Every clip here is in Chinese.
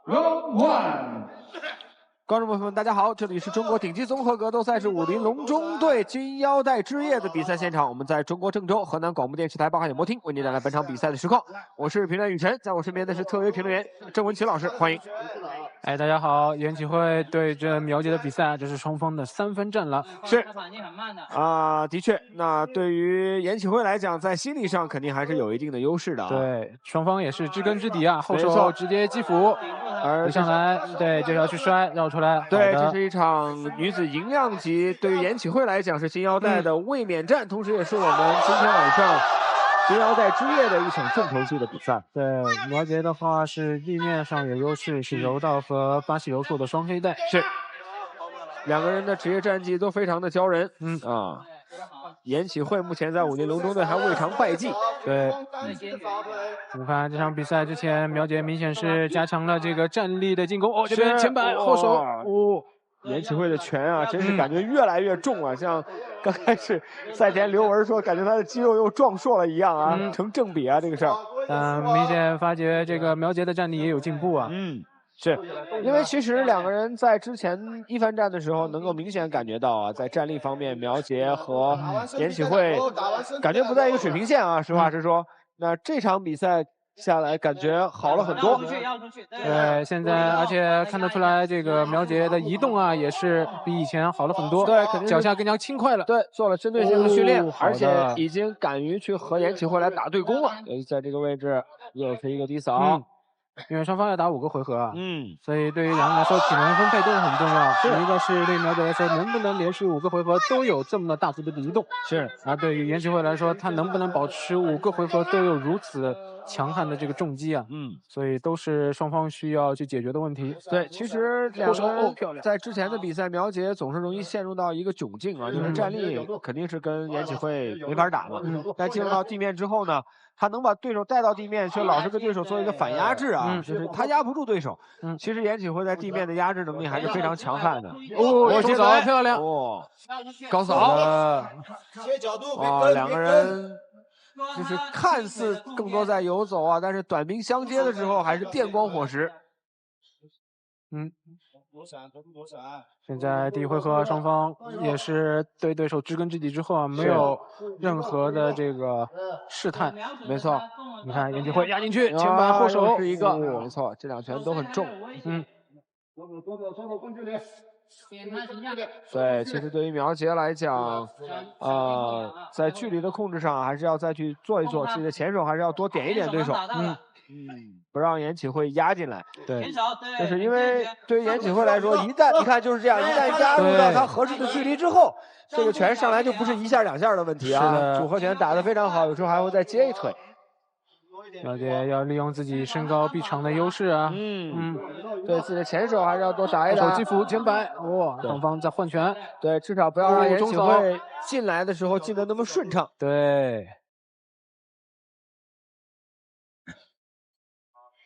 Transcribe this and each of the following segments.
Round one。观众朋友们，大家好，这里是中国顶级综合格斗赛事武林龙中队金腰带之夜的比赛现场，我们在中国郑州河南广播电视台八号演播厅为您带来本场比赛的实况。我是评论员雨辰，在我身边的是特约评论员郑文琪老师，欢迎。大家好，延启会对阵苗杰的比赛，这是双方的3分战了。是的确，那对于延启会来讲，在心理上肯定还是有一定的优势的啊。对，双方也是知根知底啊，后手直接击腹，而上来对就要去摔，绕出来。对，这是一场女子银量级，对于延启会来讲是金腰带的卫冕战，同时也是我们今天晚上金腰带之夜的一场重头戏的比赛。对，苗杰的话是地面上有优势，是柔道和巴西柔术的双黑带。是，两个人的职业战绩都非常的骄人。延启会目前在武林龙中队还未尝败绩。对，我们看这场比赛之前，苗杰明显是加强了这个站立的进攻。这边前摆后手。延启会的拳啊，真是感觉越来越重啊！像刚开始赛前刘文说，感觉他的肌肉又壮硕了一样啊，成正比啊，这个事儿。明显发觉这个苗杰的战力也有进步啊。是因为其实两个人在之前一番战的时候，能够明显感觉到啊，在战力方面，苗杰和延启会感觉不在一个水平线啊。实话实说，那这场比赛下来感觉好了很多。对，现在而且看得出来，这个苗杰的移动啊，也是比以前好了很多。对，肯定脚下更加轻快了。对，做了针对性的训练，而且已经敢于去和延启会来打对攻了。在这个位置又是一个低扫。因为双方要打5个回合啊，所以对于两人来说，体能分配都是很重要。一个是对苗杰来说，能不能连续5个回合都有这么大幅度的移动？是。而对于延启会来说，他能不能保持5个回合都有如此强悍的这个重击啊？所以都是双方需要去解决的问题。对，其实两个人在之前的比赛，苗杰总是容易陷入到一个窘境啊，就是战力肯定是跟延启会没法打嘛。但进入到地面之后呢，他能把对手带到地面，却老是跟对手做一个反压制啊，就是他压不住对手。其实延启会在地面的压制能力还是非常强悍的。接扫漂亮，高扫。两个人就是看似更多在游走啊，但是短兵相接的时候还是电光火石。现在第一回合双方也是对对手知根知底之后啊，没有任何的这个试探。没错，你看延启会压进去，前摆后手是一个，没错，这两拳都很重。对，其实对于苗杰来讲，在距离的控制上还是要再去做一做，自己的前手还是要多点一点对手。不让延启会压进来。对，就是因为对于延启会来说，一旦你看就是这样，一旦压入到他合适的距离之后，这个拳上来就不是1下2下的问题啊。组合拳打得非常好，有时候还会再接一腿。苗杰要利用自己身高臂长的优势啊。对自己的前手还是要多打一打。手击腹前摆，双方在换拳。对，至少不要让延启会进来的时候进得那么顺畅。对。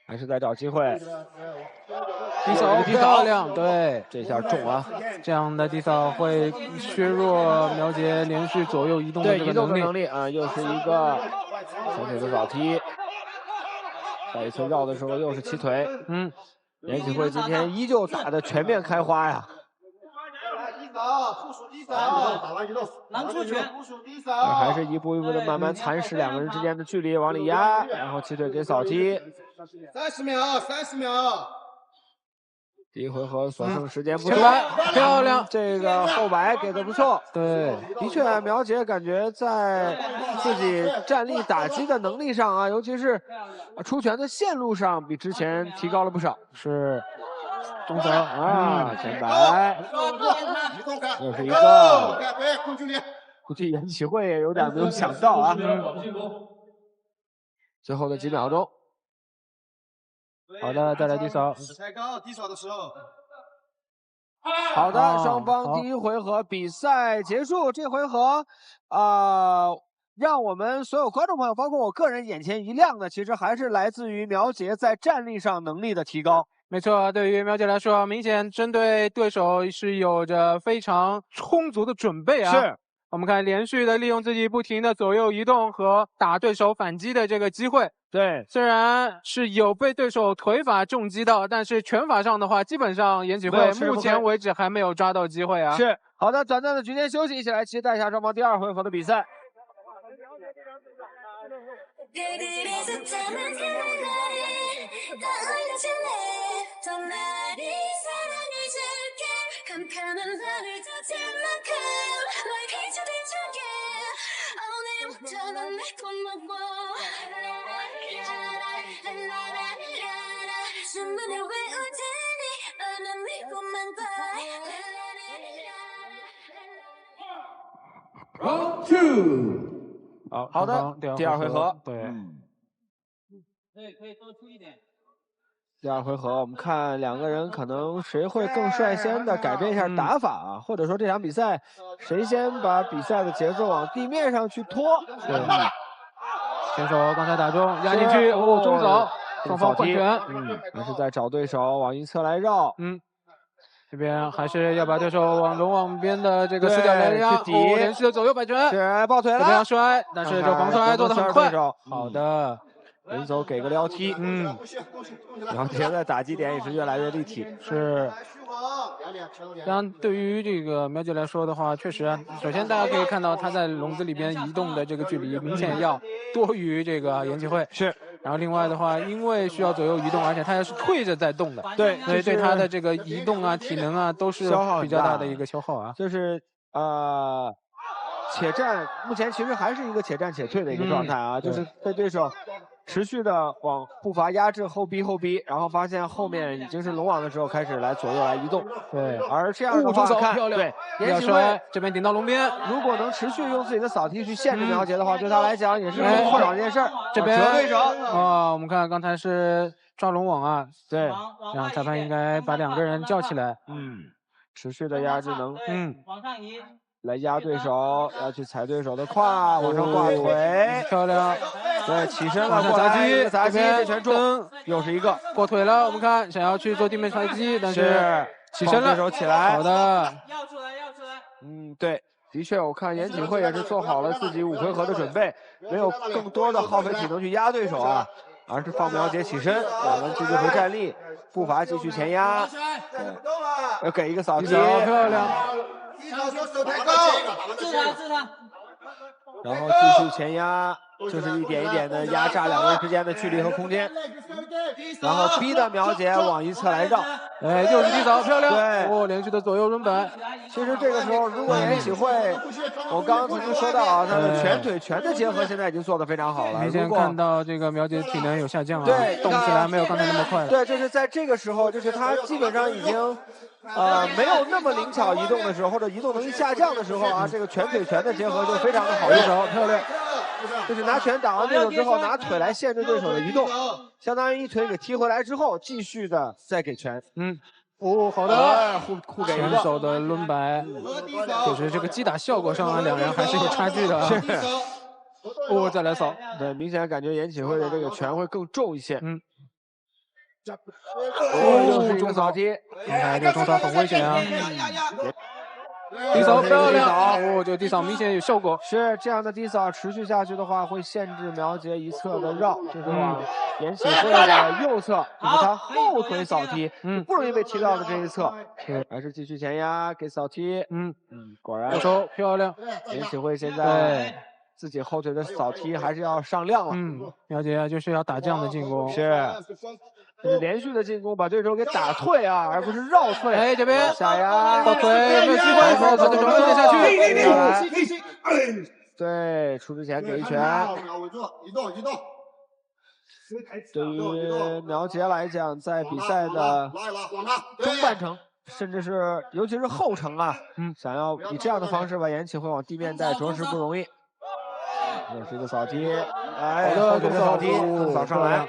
还是在找机会，低扫漂亮，对，这下重啊！这样的低扫会削弱苗杰连续左右移动的这个能力啊！又是一个前腿的扫踢，再一次绕的时候又是起腿。延启会今天依旧打得全面开花呀！难出拳，还是一步一步的慢慢蚕食两个人之间的距离，往里压，然后起腿给扫踢。30秒，30秒。第一回合所剩时间不多，漂亮，这个后摆给的不错。对，的确，苗杰感觉在自己站立打击的能力上啊，尤其是出拳的线路上，比之前提高了不少。是。中扫前摆，又是一个，估计延启会也有点没有想到啊。最后的几秒钟，好的，再来低扫。抬高低扫的时候。好的，双方第一回合比赛结束。这回合，让我们所有观众朋友，包括我个人眼前一亮的，其实还是来自于苗杰在站立上能力的提高。没错，对于苗杰来说，明显针对对手是有着非常充足的准备啊。是，我们看连续的利用自己不停的左右移动和打对手反击的这个机会。对，虽然是有被对手腿法重击到，但是拳法上的话，基本上严启慧目前为止还没有抓到机会啊。是，好的，短暂的局间休息，一起来期待一下双方第2回合的比赛。Round 2。好的，第2回合，对，对，可以多出一点。第2回合，我们看2个人可能谁会更率先的改变一下打法啊，或者说这场比赛谁先把比赛的节奏往地面上去拖。对，选手刚才打中压进去，中扫，双方换拳，还是在找对手往一侧来绕。这边还是要把对手往龙网边的这个死角来压，连续的左右摆拳，是抱腿了，这边要摔，但是这防摔做得很快。好的，人走给个撩踢，苗杰的打击点也是越来越立体。是。当然，对于这个苗姐来说的话，确实啊，首先大家可以看到他在笼子里边移动的这个距离明显要多于这个严启慧。是。然后另外的话，因为需要左右移动，而且他也是退着在动的，对，所以对他的这个移动啊、体能啊都是比较大的一个消耗啊。就是且战，目前其实还是一个且战且退的一个状态啊，就是被对手持续的往步伐压制后逼，然后发现后面已经是龙网的时候，开始来左右来移动。对，而这样的话看，对，严启慧这边顶到龙边，如果能持续用自己的扫踢去限制苗杰的话，对他来讲也是很困扰的一件事儿。这边折对手我们看刚才是抓龙网啊，对，这样裁判应该把2个人叫起来，持续的压制能，往上移。来压对手，要去踩对手的胯，往上挂腿，漂亮。对，起身了，过来一个砸击，这拳中，又是一个过腿了。我们看，想要去做地面摔击，但是起身了，对手起来，好的，要出来。对，的确，我看严启慧也是做好了自己5回合的准备，没有更多的耗费体能去压对手啊，而是放苗杰起身，我们继续回站立，步伐继续前压，要给一个扫踢，漂亮。手抬高，治他。然后继续前压，就是一点一点的压榨2个人之间的距离和空间，然后逼的苗杰往一侧来绕，又是低扫，漂亮，对，连续的左右轮摆。其实这个时候，如果严启慧，我刚刚曾经说到啊，他的拳腿拳的结合现在已经做得非常好了。明显看到这个苗杰体能有下降啊，对，动起来没有刚才那么快了。对，就是在这个时候，就是他基本上已经。没有那么灵巧移动的时候，或者移动能力下降的时候啊，这个拳腿拳的结合就非常的好用，漂亮。就是拿拳打完对手之后，拿腿来限制对手的移动，相当于一腿给踢回来之后，继续的再给拳。好的，互给一个选手的抡摆，就是这个击打效果上啊，2人还是有差距的啊。是。再来扫，对，明显感觉严启慧的这个拳会更重一些。又是一个扫踢，看这个中扫很危险啊！低扫漂亮，这个低扫明显有效果。是这样的，低扫持续下去的话，会限制苗杰一侧的绕，就是往严启慧的右侧，就是他后腿扫踢，不容易被踢到的这一侧，还是继续前压给扫踢。果然，手漂亮。严启慧现在自己后腿的扫踢还是要上量了。苗杰就是要打这样的进攻。是。就是连续的进攻把对手给打退啊，而不是绕退。这边下压，倒腿，没有机会，把对手推下去。对，出之前给一拳。移动。对于苗杰来讲，在比赛的中半程，甚至是尤其是后程啊，想要以这样的方式把严启慧往地面带，着实不容易。又是一个扫踢，后腿的扫踢，扫上来。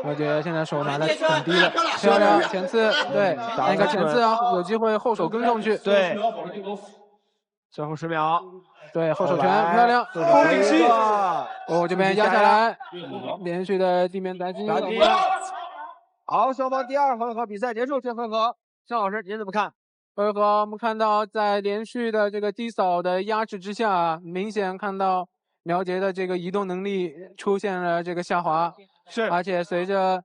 苗杰现在手拿的很低了，漂亮，前刺，对，那个前刺啊，有机会后手跟上去，对，最后10秒，对，后手拳漂亮，后顶膝，这边压下来，连续的地面打击，好，双方第2回合比赛结束，这回合，郑老师您怎么看？回合我们看到在连续的这个低扫的压制之下，明显看到苗杰的这个移动能力出现了这个下滑，是，而且随着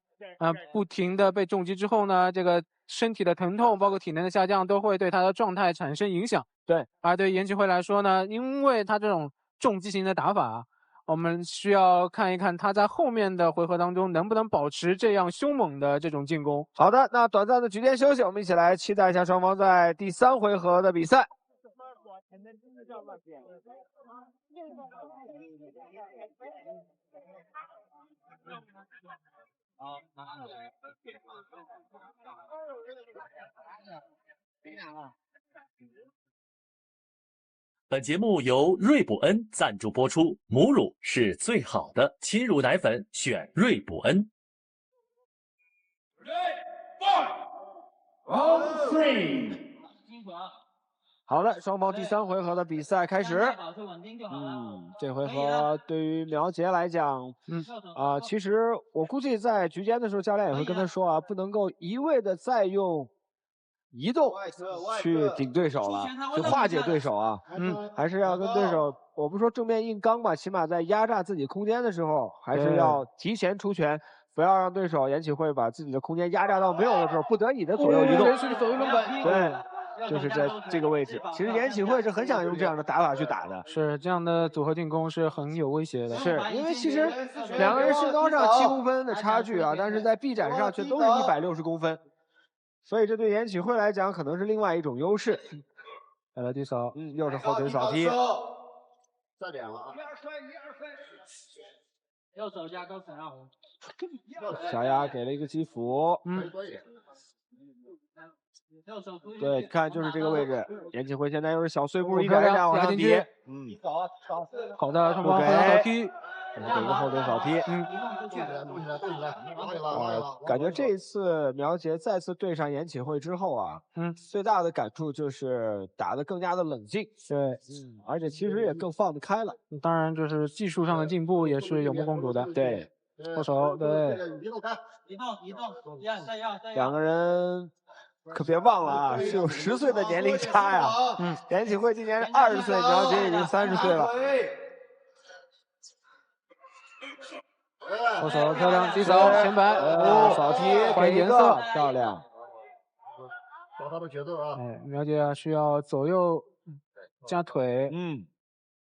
不停的被重击之后呢，这个身体的疼痛包括体能的下降都会对他的状态产生影响。对，而对严启慧来说呢，因为他这种重击型的打法，我们需要看一看他在后面的回合当中能不能保持这样凶猛的这种进攻。好的，那短暂的局间休息，我们一起来期待一下双方在第3回合的比赛。本节目由瑞补恩赞助播出，母乳是最好的，亲乳奶粉选瑞补恩。Round 3。好的，双方第3回合的比赛开始。这回合对于苗杰来讲，其实我估计在局间的时候，教练也会跟他说啊，不能够一味的再用移动去顶对手了，去化解对手啊，还是要跟对手，我不说正面硬刚吧，起码在压榨自己空间的时候，还是要提前出拳，不要让对手严启慧把自己的空间压榨到没有的时候，不得已的左右移动。对。就是在这个位置，其实严启慧是很想用这样的打法去打的，是这样的组合进攻是很有威胁的，是因为其实2个人身高上7公分的差距啊，但是在臂展上却都是160公分，所以这对严启慧来讲可能是另外一种优势。来了低扫，又是后腿扫踢，再点了啊！右手加高绳啊！小鸭给了一个击斧，对，看就是这个位置，严启慧现在又是小碎步一改一下往上提，好的，双方扫踢，给一个后腿扫踢，感觉这一次苗杰再次对上严启慧之后啊，最大的感触就是打得更加的冷静，对，而且其实也更放得开了，当然就是技术上的进步也是有目共睹的，对，后手，对，移动，再2个人。可别忘了啊，是有10岁的年龄差呀。严启慧今年20岁，苗杰已经30岁了。后手漂亮，低扫前摆，扫踢换颜色，漂亮。找他的节奏啊！苗杰啊，需要左右加腿，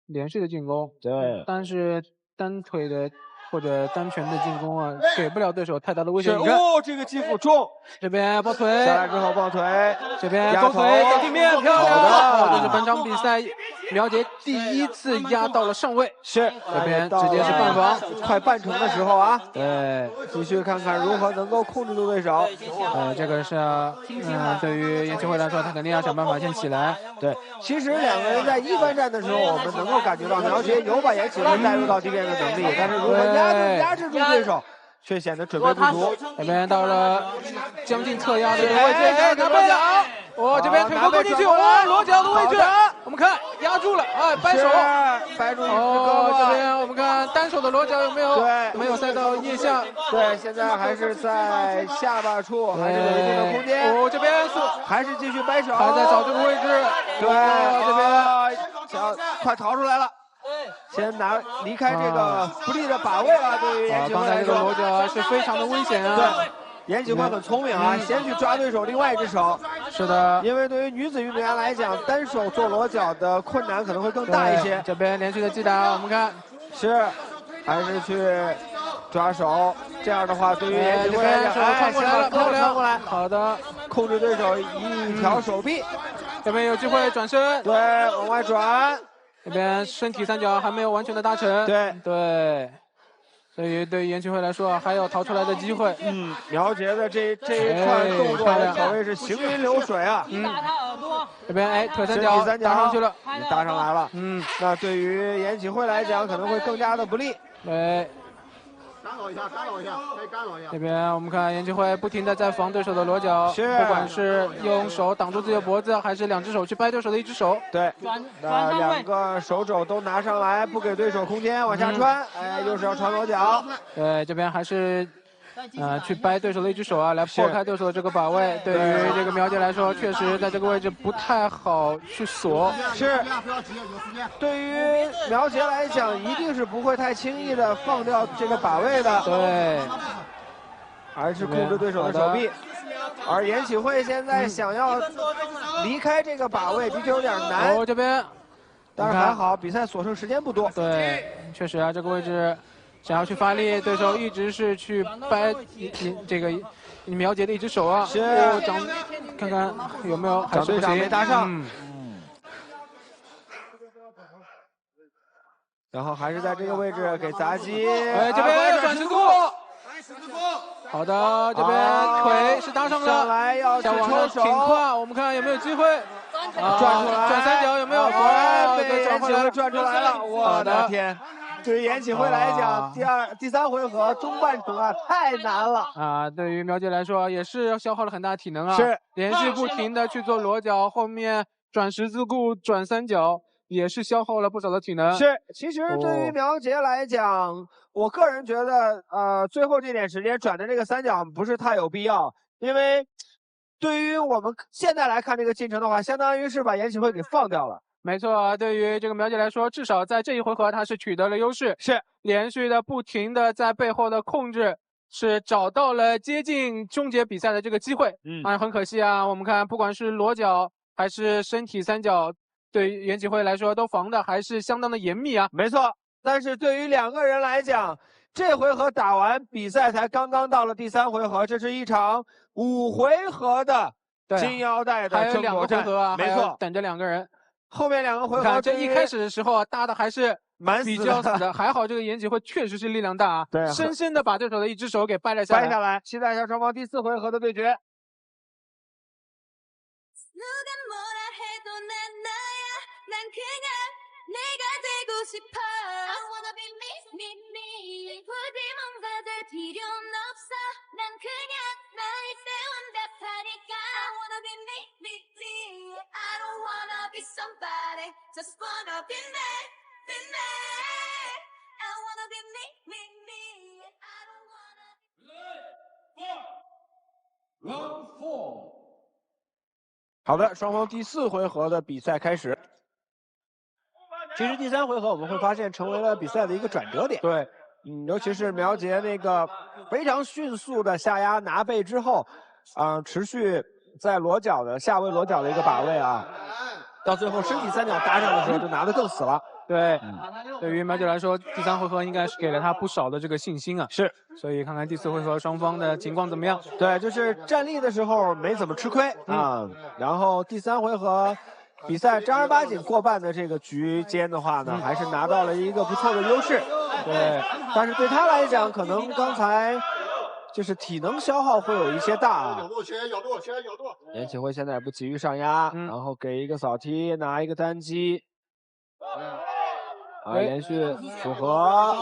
连续的进攻。对，但是单腿的或者单拳的进攻啊，给不了对手太大的威胁。这个击斧重，这边抱腿下来之后抱腿，这边勾腿到地面，漂亮！这是本场比赛苗杰第1次压到了上位，是这边直接是半防，快半程的时候啊，对，继续看看如何能够控制住对手。这个是对于严启慧来说，他肯定要想办法先起来。对，其实2个人在1番战的时候，我们能够感觉到苗杰有把严启慧带入到地面的能力，但是如何压制住对手，却显得准备不足。这边到了将近侧压的位置，拿背脚，这边腿部勾进去，裸脚的位置，我们看压住了，掰手，掰住这边我们看单手的裸脚有没有？对，没有塞到腋下。对，现在还是在下巴处，还是有一定的空间。这边还是继续掰手，还在找这个位置。对，这边快逃出来了。先离开这个不利的把位了，对于严启慧来说，刚才这个裸脚是非常的危险啊。对，严启慧很聪明啊，先去抓对手另外一只手。是的，因为对于女子运动员来讲，单手做裸脚的困难可能会更大一些。这边连续的击打，我们看还是去抓手，这样的话对于严启慧来讲，穿过来了，穿过来，好的，控制对手一条手臂，这边有机会转身，对，往外转。这边身体三角还没有完全的达成，对，所以对于严启慧来说还有逃出来的机会。苗杰的这一串动作可谓是行云流水啊。这边腿三角搭上去了，搭上来了。那对于严启慧来讲可能会更加的不利。对。干扰一下，可以干扰一下。这边我们看严启慧不停的在防对手的裸脚，不管是用手挡住自己的脖子，还是2只手去掰对手的1只手。对，那2个手肘都拿上来，不给对手空间往下穿，又是要穿裸脚。对，这边还是去掰对手的一只手啊，来破开对手的这个把位。对于这个苗姐来说，确实在这个位置不太好去锁。是，对于苗杰来讲，一定是不会太轻易的放掉这个把位的。对，还是控制对手的手臂。而严启慧现在想要离开这个把位，的确有点难。这边，但是还好，比赛所剩时间不多。对，确实啊，这个位置想要去发力，对手一直是去掰这个苗杰的一只手啊。是，看看有没有掌队长没搭上。然后还是在这个位置给砸击。哎，这边转十字弓。好的，这边腿是搭上了，上来要想往上挺跨，我们看有没有机会。转出来，转三角有没有？被严启慧转出来了，我的天！对于严启慧来讲，第三回合中半程啊，太难了啊！对于苗姐来说，也是消耗了很大体能啊，是连续不停的去做裸脚，后面转十字固、转三角，也是消耗了不少的体能。是，其实对于苗杰来讲，我个人觉得，最后这点时间转的这个三角不是太有必要，因为对于我们现在来看这个进程的话，相当于是把严启慧给放掉了。没错啊，对于这个苗姐来说，至少在这一回合她是取得了优势，是连续的不停的在背后的控制，是找到了接近终结比赛的这个机会。很可惜啊，我们看不管是裸脚还是身体三角，对于严启慧来说都防的还是相当的严密啊。没错，但是对于两个人来讲，这回合打完比赛才刚刚到了第三回合，这是一场5回合的金腰带的争夺战。还有2个回合啊，没错，等着2个人。后面2个回合，这一开始的时候啊，搭的还是蛮比较死的，还好这个严启慧确实是力量大啊，对，深深的把对手的一只手给掰了下来。期待一下双方第4回合的对决。好的，双方第4回合的比赛开始。其实第3回合我们会发现成为了比赛的一个转折点。对，尤其是苗杰那个非常迅速的下压拿背之后，持续在裸脚的下位裸脚的一个把位啊，到最后身体三角搭上的时候就拿得更死了。对，对于苗姐来说，第3回合应该是给了他不少的这个信心啊。是，所以看看第4回合双方的情况怎么样。对，就是站立的时候没怎么吃亏啊，然后第3回合比赛正儿八经过半的这个局间的话呢，还是拿到了一个不错的优势。对，但是对他来讲，可能刚才就是体能消耗会有一些大啊。有度。严启慧现在也不急于上压，然后给一个扫踢，拿一个单击。连续符合，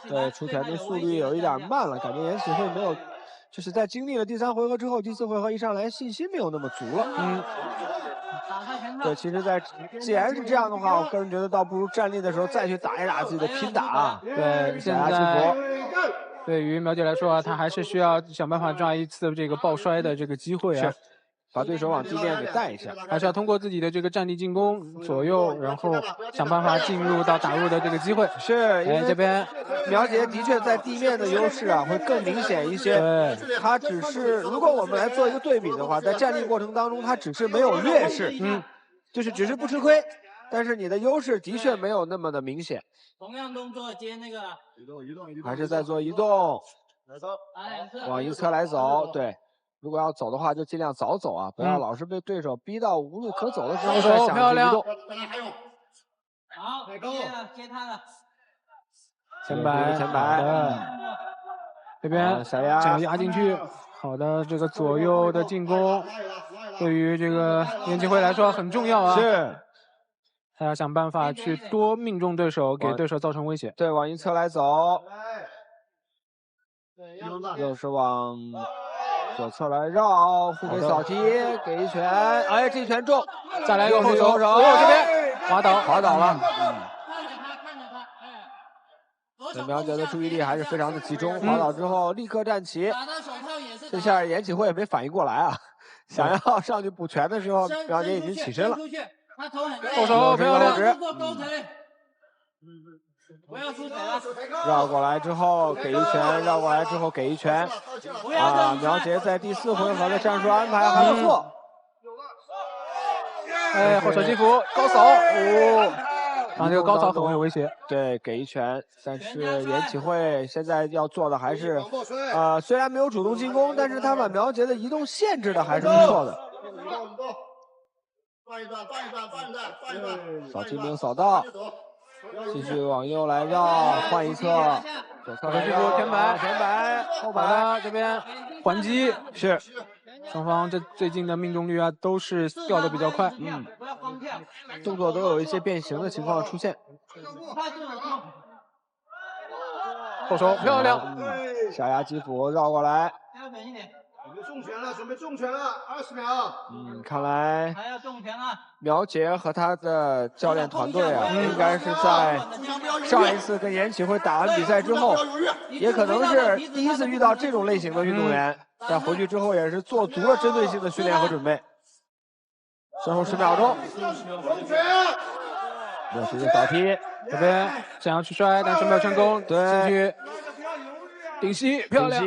对，出拳的速率有一点慢了，感觉严启慧没有，就是在经历了第3回合之后，第4回合一上来信心没有那么足了。对，其实既然是这样的话，我个人觉得倒不如站立的时候再去打一打自己的拼打。对，现在对于苗姐来说啊，她还是需要想办法抓一次这个抱摔的这个机会啊。把对手往地面给带一下，还是要通过自己的这个站立进攻左右，然后想办法进入到打入的这个机会。是，因为这边苗杰的确在地面的优势啊会更明显一些。对，他只是如果我们来做一个对比的话，在站立过程当中，他只是没有劣势，就是只是不吃亏，但是你的优势的确没有那么的明显。同样动作接那个移动，还是在做移动，往一侧来走，对。如果要走的话，就尽量早走啊，不要老是被对手逼到无路可走的时候再想着移动。好，接他了。前摆，这边小压，整个压进去。好的，这个左右的进攻，对于这个严启慧来说很重要啊。是，他要想办法去多命中对手，给对手造成威胁。对，往一侧来走，又是往左侧来绕，互给扫踢，给一拳，哎，这一拳中，再来一个后手，这边滑倒了。苗姐的注意力还是非常的集中，滑倒之后立刻站起。这下严启慧也没反应过来啊，想要上去补拳的时候，苗姐已经起身了。后手漂亮，不要出腿了。绕过来之后给一拳，绕过来之后给一拳。啊，苗杰在第4回合的战术安排还不错。哎，后手击服高扫，这个高扫很有威胁。对，给一拳，但是严启慧现在要做的还是，虽然没有主动进攻，但是他把苗杰的移动限制的还是不错的。转一转，扫金兵扫到，继续往右来绕，换一侧，左侧来绕，前摆，后摆，这边还击是。双方这最近的命中率啊都是掉的比较快，动作都有一些变形的情况出现。后手漂亮，下压击斧绕过来。准备重拳了，20秒。看来还要重拳了。苗杰和他的教练团队啊，应该是在上一次跟严启慧打完比赛之后，也可能是第一次遇到这种类型的运动员。在回去之后也是做足了针对性的训练和准备。最后10秒钟，没有扫踢，这边想要去摔，但是没有成功。对，进去顶膝，漂亮。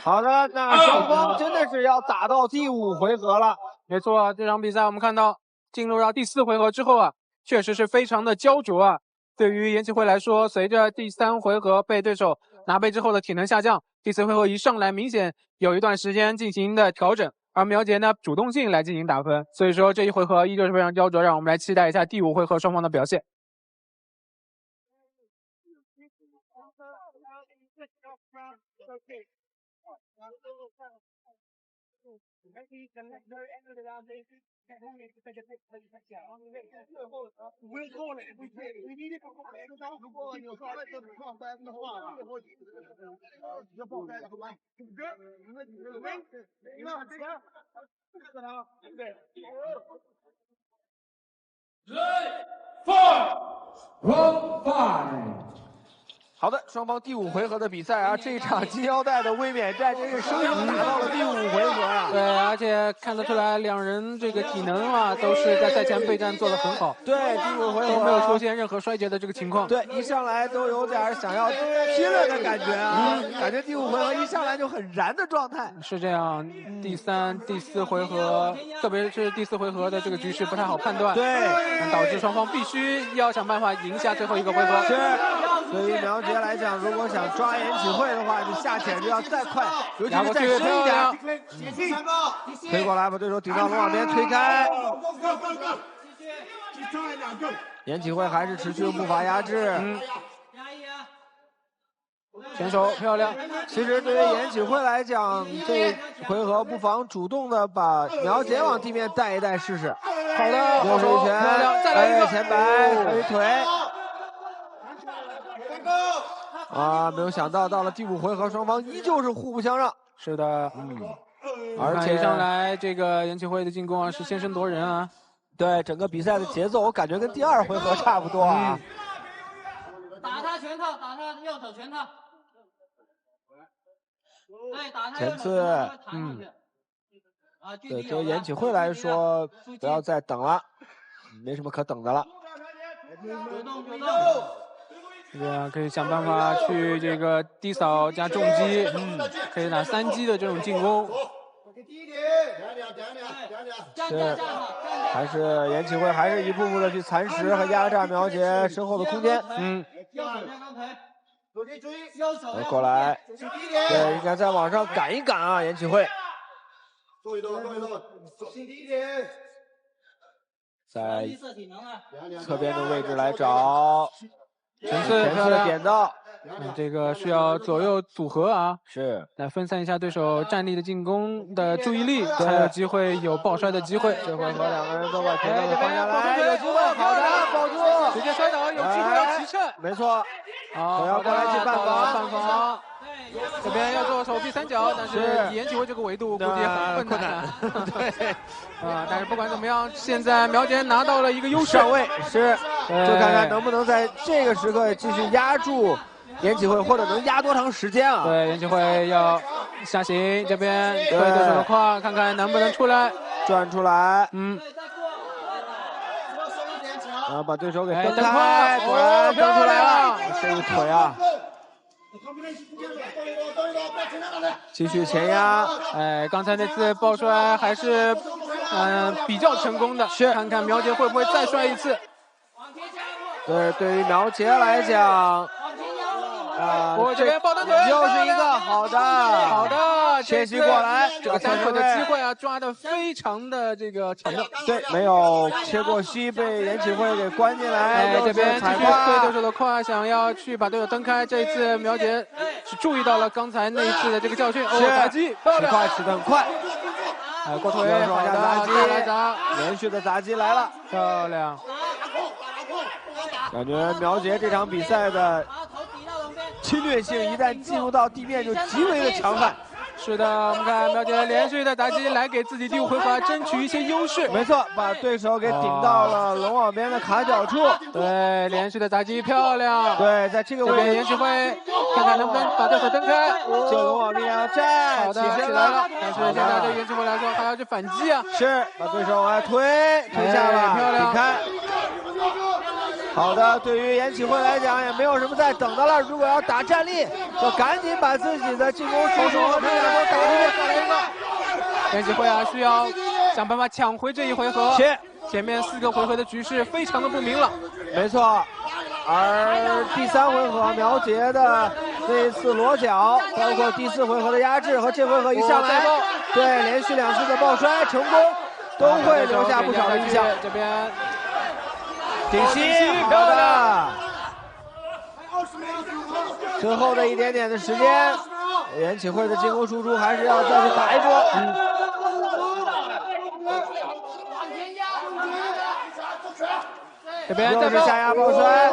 好的，那双方真的是要打到第5回合了。没错，这场比赛我们看到进入到第4回合之后啊，确实是非常的焦灼啊。对于严启慧来说，随着第3回合被对手拿背之后的体能下降，第4回合一上来明显有一段时间进行的调整，而苗杰呢主动性来进行打分，所以说这一回合依旧是非常焦灼，让我们来期待一下第5回合双方的表现。好的，双方第5回合的比赛啊，这场金腰带的卫冕战真是生生打到了第5回合呀。对，而且看得出来两人这个体能啊，都是在赛前备战做得很好。对，第5回合都没有出现任何衰竭的这个情况。对，一上来都有点想要拼了的感觉啊，感觉第5回合一上来就很燃的状态。是这样，第3、第4回合，特别是第4回合的这个局势不太好判断，对，导致双方必须要想办法赢下最后一个回合。是。对于苗杰来讲，如果想抓严启慧的话，你下潜就要再快，尤其是再深一点。推过来，把对手顶到龙网边，推开。严启慧还是持续步伐压制。前手漂亮。其实对于严启慧来讲，这回合不妨主动的把苗杰往地面带一带试试。好的，右手一拳，漂亮，再来一个前摆，回腿。啊！没有想到，到了第5回合，双方依旧是互不相让。是的，而且上来这个严启慧的进攻啊，是先声夺人啊。对，整个比赛的节奏，我感觉跟第2回合差不多啊。打他拳套，打他右手拳套。对，打他前次，对，对严启慧来说，不要再等了，没什么可等的了。主动。对啊，可以想办法去这个低扫加重击，可以打3击的这种进攻。是，还是严启慧还是一步步的去蚕食和压榨苗杰身后的空间。过来，对，应该再往上赶一赶啊，严启慧。在侧边的位置来找。前次的点到，这个需要左右组合啊，是来分散一下对手站立的进攻的注意力，才有机会有抱摔的机会。这回合2个人都把节奏放下来，有机会，好的，抱住，直接摔倒，有机会要提秤，没错。好，要过来去办防，这边要做手臂三角，但是延启辉这个维度估计很困难。对，但是不管怎么样，现在苗杰拿到了一个优势。上位是，就看看能不能在这个时刻继续压住延启辉，或者能压多长时间啊？对，延启辉要下行，这边推对手的胯，看看能不能出来，转出来。把对手给蹬开，果然蹬出来了，这个腿啊！继续前压，刚才那次抱摔还是比较成功的，是看看苗杰会不会再摔一次。对于苗杰来讲，这边抱单腿又是一个好的，切膝过来，这个单腿的机会啊，抓得非常的这个巧妙。对，没有切过膝，被延启辉给关进来。这边继续推对手的胯，想要去把对手蹬开。这一次苗杰是注意到了刚才那一次的这个教训，砸击，漂亮，快，吃得很快。过腿，往下砸击，来砸，连续的砸击来了，漂亮。感觉苗杰这场比赛的侵略性一旦进入到地面就极为的强悍。是的，我们看苗杰连续的打击来给自己第5回合争取一些优势。没错，把对手给顶到了龙网边的卡角处。对，连续的打击漂亮。对，在这个位置，延启辉看看能不能把对手蹬开。借龙网力量站，好的，起来了。但是现在对延启辉来说还要去反击啊。是，把对手往外推下了，漂亮，顶开。好的，对于延启辉来讲也没有什么再等的了。如果要打战力，就赶紧把自己的进攻输出和力量都打出去。延启辉啊，需要想办法抢回这一回合。前面4个回合的局势非常的不明朗。没错，而第3回合苗杰的这一次裸脚，包括第4回合的压制和这回合一上来，对，连续2次的抱摔成功，都会留下不少的印象。这边。顶膝，漂亮！最后的一点点的时间，延启辉的进攻输出还是要再去打一波。这边又是下压抱摔，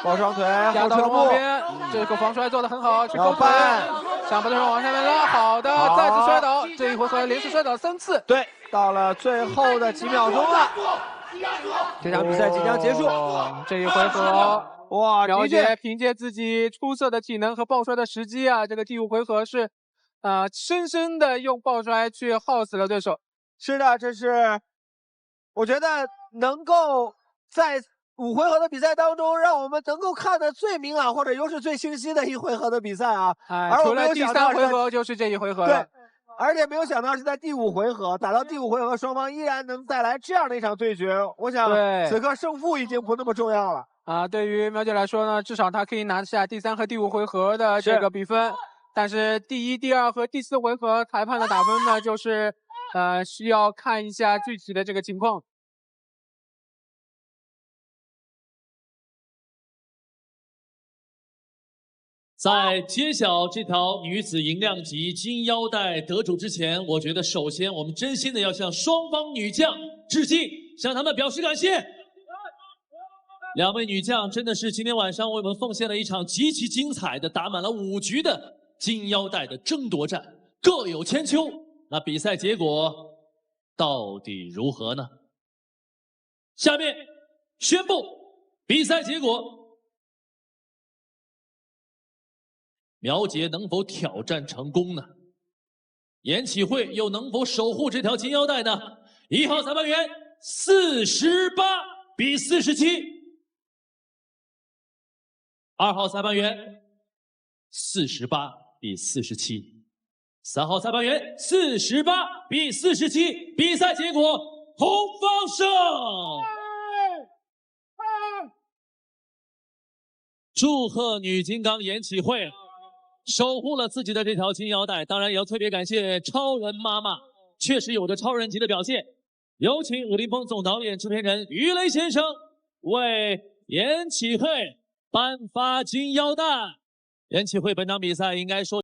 抱双腿，压到龙网边，这个防摔做得很好，去勾翻，想把对手往下面拉，好的，再次摔倒，这一回合连续摔倒3次。对，到了最后的几秒钟了。这场比赛即将结束，这一回合，哇，苗杰凭借自己出色的体能和抱摔的时机啊，这个第5回合是，深深的用抱摔去耗死了对手。是的，这是我觉得能够在5回合的比赛当中，让我们能够看得最明朗或者又是最清晰的一回合的比赛啊。而除了第3回合就是这一回合了。对。而且没有想到是在第5回合打到第5回合，双方依然能带来这样的一场对决。我想，此刻胜负已经不那么重要了啊。对于苗杰来说呢，至少他可以拿下第3和第5回合的这个比分。但是第1、第2和第4回合裁判的打分呢，就是需要看一下具体的这个情况。在揭晓这条女子银量级金腰带得主之前，我觉得首先我们真心的要向双方女将致敬，向她们表示感谢。2位女将真的是今天晚上为我们奉献了一场极其精彩的、打满了5局的金腰带的争夺战，各有千秋。那比赛结果到底如何呢？下面宣布比赛结果。苗杰能否挑战成功呢？延启辉又能否守护这条金腰带呢？1号裁判员48比47，2号裁判员48比47，3号裁判员48比47，比赛结果红方胜。祝贺女金刚延启辉守护了自己的这条金腰带，当然也要特别感谢超人妈妈，确实有着超人级的表现。有请武林风总导演、制片人于雷先生为延启辉颁发金腰带。延启辉本场比赛应该说